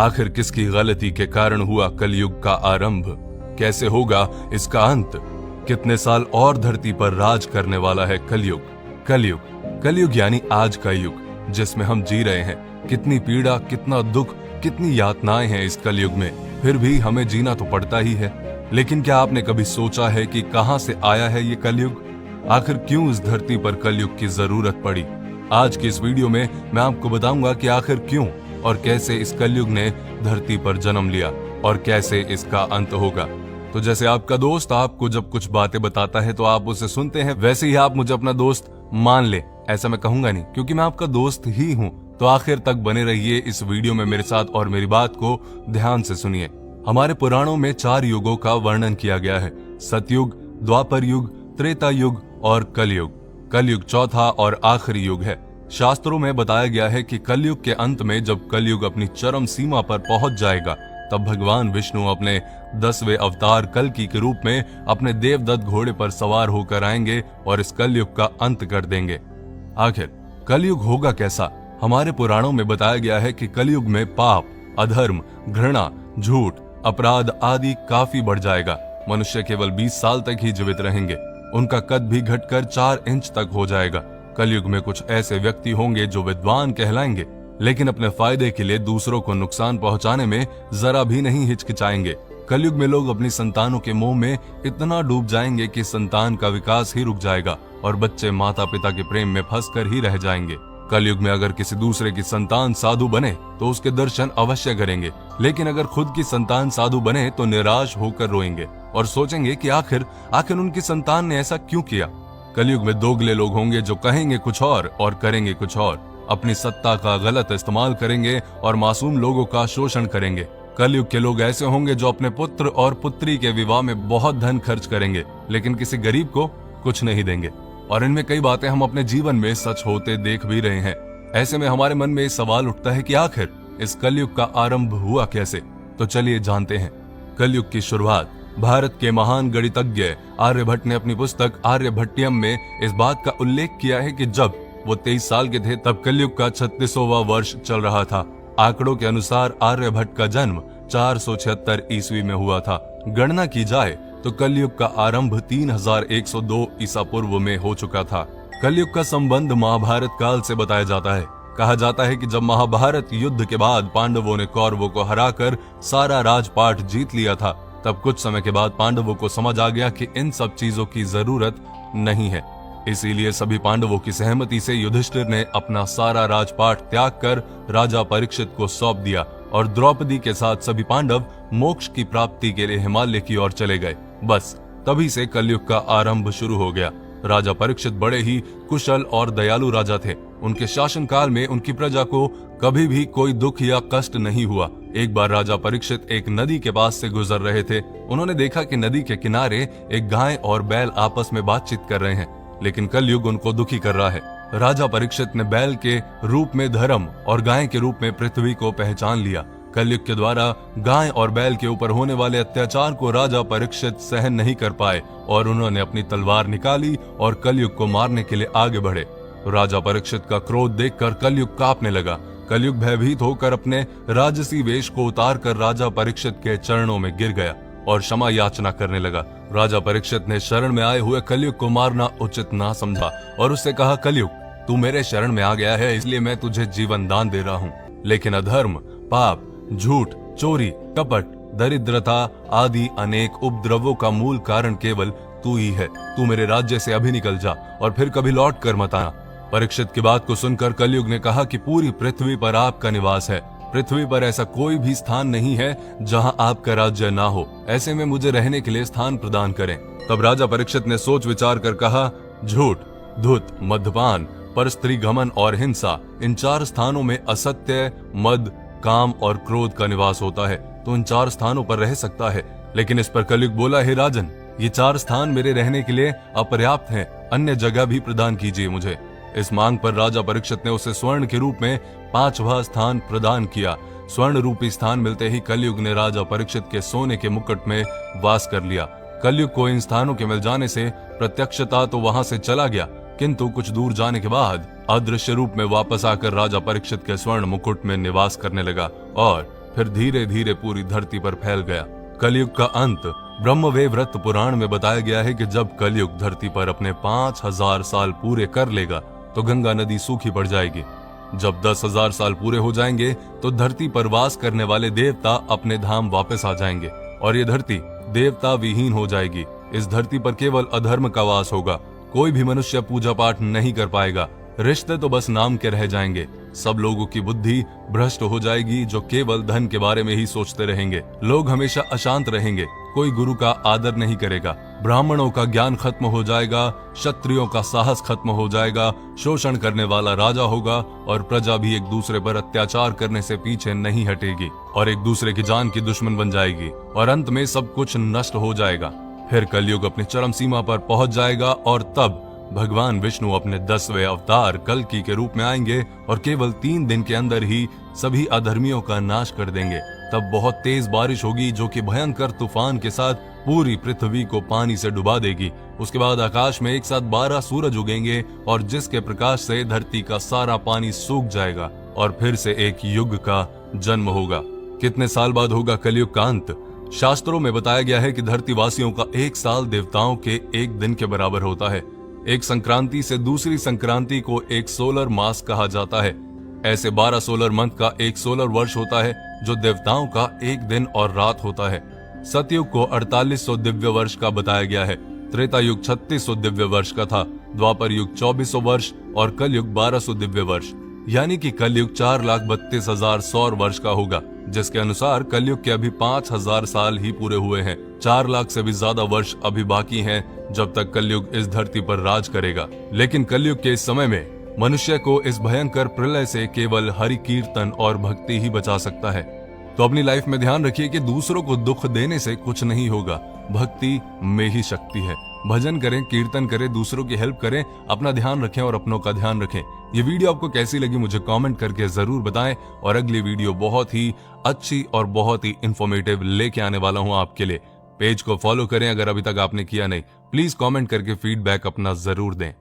आखिर किसकी गलती के कारण हुआ कलयुग का आरंभ? कैसे होगा इसका अंत? कितने साल और धरती पर राज करने वाला है कलयुग? कलयुग यानी आज का युग जिसमें हम जी रहे हैं। कितनी पीड़ा, कितना दुख, कितनी यातनाएं हैं इस कलयुग में, फिर भी हमें जीना तो पड़ता ही है। लेकिन क्या आपने कभी सोचा है कि कहां से आया है ये कलयुग? आखिर क्यों इस धरती पर कलयुग की जरूरत पड़ी? आज की इस वीडियो में मैं आपको बताऊंगा कि आखिर क्यों और कैसे इस कलयुग ने धरती पर जन्म लिया और कैसे इसका अंत होगा। तो जैसे आपका दोस्त आपको जब कुछ बातें बताता है तो आप उसे सुनते हैं, वैसे ही आप मुझे अपना दोस्त मान ले, ऐसा मैं कहूंगा नहीं, क्योंकि मैं आपका दोस्त ही हूं। तो आखिर तक बने रहिए इस वीडियो में मेरे साथ और मेरी बात को ध्यान से सुनिए। हमारे पुराणों में 4 युगों का वर्णन किया गया है: सतयुग, द्वापर युग, त्रेता युग और कलयुग। कलयुग चौथा और आखिरी युग है। शास्त्रों में बताया गया है कि कलयुग के अंत में जब कलयुग अपनी चरम सीमा पर पहुंच जाएगा तब भगवान विष्णु अपने 10वें अवतार कल्कि के रूप में अपने देवदत्त घोड़े पर सवार होकर आएंगे और इस कलयुग का अंत कर देंगे। आखिर कलयुग होगा कैसा? हमारे पुराणों में बताया गया है कि कलयुग में पाप, अधर्म, घृणा, झूठ, अपराध आदि काफी बढ़ जाएगा। मनुष्य केवल 20 साल तक ही जीवित रहेंगे। उनका कद भी घटकर 4 इंच तक हो जाएगा। कलयुग में कुछ ऐसे व्यक्ति होंगे जो विद्वान कहलाएंगे, लेकिन अपने फायदे के लिए दूसरों को नुकसान पहुंचाने में जरा भी नहीं हिचकिचाएंगे। कलयुग में लोग अपनी संतानों के मोह में इतना डूब जाएंगे कि संतान का विकास ही रुक जाएगा और बच्चे माता पिता के प्रेम में फंसकर ही रह जाएंगे। कलयुग में अगर किसी दूसरे की संतान साधु बने तो उसके दर्शन अवश्य करेंगे, लेकिन अगर खुद की संतान साधु बने तो निराश होकर रोएंगे और सोचेंगे कि आखिर उनकी संतान ने ऐसा क्यों किया। कलयुग में दोगले लोग होंगे जो कहेंगे कुछ और करेंगे कुछ और, अपनी सत्ता का गलत इस्तेमाल करेंगे और मासूम लोगों का शोषण करेंगे। कलयुग के लोग ऐसे होंगे जो अपने पुत्र और पुत्री के विवाह में बहुत धन खर्च करेंगे, लेकिन किसी गरीब को कुछ नहीं देंगे। और इनमें कई बातें हम अपने जीवन में सच होते देख भी रहे हैं। ऐसे में हमारे मन में सवाल उठता है कि आखिर इस कलयुग का आरंभ हुआ कैसे? तो चलिए जानते हैं। कलयुग की शुरुआत भारत के महान गणितज्ञ आर्यभट्ट ने अपनी पुस्तक आर्यभट्टियम में इस बात का उल्लेख किया है कि जब वो 23 साल के थे तब कलयुग का 36वां वर्ष चल रहा था। आंकड़ों के अनुसार आर्यभट्ट का जन्म 476 ईस्वी में हुआ था। गणना की जाए तो कलयुग का आरंभ 3102 ईसा पूर्व में हो चुका था। कलयुग का संबंध महाभारत काल से बताया जाता है। कहा जाता है कि जब महाभारत युद्ध के बाद पांडवों ने कौरवों को हराकर सारा राजपाट जीत लिया था, तब कुछ समय के बाद पांडवों को समझ आ गया कि इन सब चीजों की जरूरत नहीं है। इसीलिए सभी पांडवों की सहमति से युधिष्ठिर ने अपना सारा राजपाट त्याग कर राजा परीक्षित को सौंप दिया और द्रौपदी के साथ सभी पांडव मोक्ष की प्राप्ति के लिए हिमालय की ओर चले गए। बस तभी से कलयुग का आरंभ शुरू हो गया। राजा परीक्षित बड़े ही कुशल और दयालु राजा थे। उनके शासनकाल में उनकी प्रजा को कभी भी कोई दुख या कष्ट नहीं हुआ। एक बार राजा परीक्षित एक नदी के पास से गुजर रहे थे। उन्होंने देखा कि नदी के किनारे एक गाय और बैल आपस में बातचीत कर रहे हैं, लेकिन कलयुग उनको दुखी कर रहा है। राजा परीक्षित ने बैल के रूप में धर्म और गाय के रूप में पृथ्वी को पहचान लिया। कलयुग के द्वारा गाय और बैल के ऊपर होने वाले अत्याचार को राजा परीक्षित सहन नहीं कर पाए और उन्होंने अपनी तलवार निकाली और कलयुग को मारने के लिए आगे बढ़े। राजा परीक्षित का क्रोध देखकर कलयुग कांपने लगा। कलयुग भयभीत होकर अपने राजसी वेश को उतार कर राजा परीक्षित के चरणों में गिर गया और क्षमा याचना करने लगा। राजा परीक्षित ने शरण में आए हुए कलयुग को मारना उचित ना समझा और उससे कहा, कलयुग तू मेरे शरण में आ गया है, इसलिए मैं तुझे जीवन दान दे रहा हूँ, लेकिन अधर्म, पाप, झूठ, चोरी, कपट, दरिद्रता आदि अनेक उपद्रवों का मूल कारण केवल तू ही है। तू मेरे राज्य से अभी निकल जा और फिर कभी लौट कर मत आना। परीक्षित की बात को सुनकर कलयुग ने कहा कि पूरी पृथ्वी पर आपका निवास है। पृथ्वी पर ऐसा कोई भी स्थान नहीं है जहां आपका राज्य ना हो। ऐसे में मुझे रहने के लिए स्थान प्रदान करें। तब राजा परीक्षित ने सोच विचार कर कहा, झूठ, धुत, मद्यपान, परस्त्री गमन और हिंसा, इन 4 स्थानों में असत्य, मद, काम और क्रोध का निवास होता है, तो इन 4 स्थानों पर रह सकता है। लेकिन इस पर कलयुग बोला, हे राजन, ये 4 स्थान मेरे रहने के लिए अपर्याप्त हैं, अन्य जगह भी प्रदान कीजिए मुझे। इस मांग पर राजा परीक्षित ने उसे स्वर्ण के रूप में 5वां स्थान प्रदान किया। स्वर्ण रूपी स्थान मिलते ही कलयुग ने राजा परीक्षित के सोने के मुकुट में वास कर लिया। कलयुग को इन स्थानों के मिल जाने से प्रत्यक्षता तो वहां से चला गया, किंतु कुछ दूर जाने के बाद अदृश्य रूप में वापस आकर राजा परीक्षित के स्वर्ण मुकुट में निवास करने लगा और फिर धीरे धीरे पूरी धरती पर फैल गया। कलयुग का अंत ब्रह्मवैवर्त पुराण में बताया गया है कि जब कलयुग धरती पर अपने 5000 साल पूरे कर लेगा तो गंगा नदी सूखी पड़ जाएगी। जब 10,000 साल पूरे हो जाएंगे तो धरती पर वास करने वाले देवता अपने धाम वापस आ जाएंगे और ये धरती देवता विहीन हो जाएगी। इस धरती पर केवल अधर्म का वास होगा। कोई भी मनुष्य पूजा पाठ नहीं कर पाएगा। रिश्ते तो बस नाम के रह जाएंगे। सब लोगों की बुद्धि भ्रष्ट हो जाएगी जो केवल धन के बारे में ही सोचते रहेंगे। लोग हमेशा अशांत रहेंगे। कोई गुरु का आदर नहीं करेगा। ब्राह्मणों का ज्ञान खत्म हो जाएगा। क्षत्रियों का साहस खत्म हो जाएगा। शोषण करने वाला राजा होगा और प्रजा भी एक दूसरे पर अत्याचार करने से पीछे नहीं हटेगी और एक दूसरे की जान की दुश्मन बन जाएगी और अंत में सब कुछ नष्ट हो जाएगा। फिर कलयुग अपनी चरम सीमा पर पहुंच जाएगा और तब भगवान विष्णु अपने 10वें अवतार कल्कि के रूप में आएंगे और केवल 3 दिन के अंदर ही सभी अधर्मियों का नाश कर देंगे। तब बहुत तेज बारिश होगी जो कि भयंकर तूफान के साथ पूरी पृथ्वी को पानी से डुबा देगी। उसके बाद आकाश में एक साथ 12 सूरज उगेंगे और जिसके प्रकाश से धरती का सारा पानी सूख जाएगा और फिर से एक युग का जन्म होगा। कितने साल बाद होगा कलयुग का अंत? शास्त्रों में बताया गया है कि धरती वासियों का 1 साल देवताओं के 1 दिन के बराबर होता है। एक संक्रांति से दूसरी संक्रांति को एक सोलर मास कहा जाता है। ऐसे 12 सोलर मंथ का एक सोलर वर्ष होता है जो देवताओं का 1 दिन और रात होता है। सतयुग को 4800 दिव्य वर्ष का बताया गया है। त्रेता युग 3600 दिव्य वर्ष का था। द्वापर युग 2400 वर्ष और कलयुग 1200 दिव्य वर्ष, यानी कि कलयुग 4,32,000 सौर वर्ष का होगा, जिसके अनुसार कलयुग के अभी 5000 साल ही पूरे हुए हैं। 4 लाख से भी ज्यादा वर्ष अभी बाकी हैं जब तक कलयुग इस धरती पर राज करेगा। लेकिन कलयुग के इस समय में मनुष्य को इस भयंकर प्रलय से केवल हरि कीर्तन और भक्ति ही बचा सकता है। तो अपनी लाइफ में ध्यान रखिए कि दूसरों को दुख देने से कुछ नहीं होगा। भक्ति में ही शक्ति है। भजन करें, कीर्तन करें, दूसरों की हेल्प करें, अपना ध्यान रखें और अपनों का ध्यान रखें। ये वीडियो आपको कैसी लगी मुझे कमेंट करके जरूर बताएं और अगली वीडियो बहुत ही अच्छी और बहुत ही इंफॉर्मेटिव लेके आने वाला हूं आपके लिए। पेज को फॉलो करें अगर अभी तक आपने किया नहीं। प्लीज कमेंट करके फीडबैक अपना जरूर दें।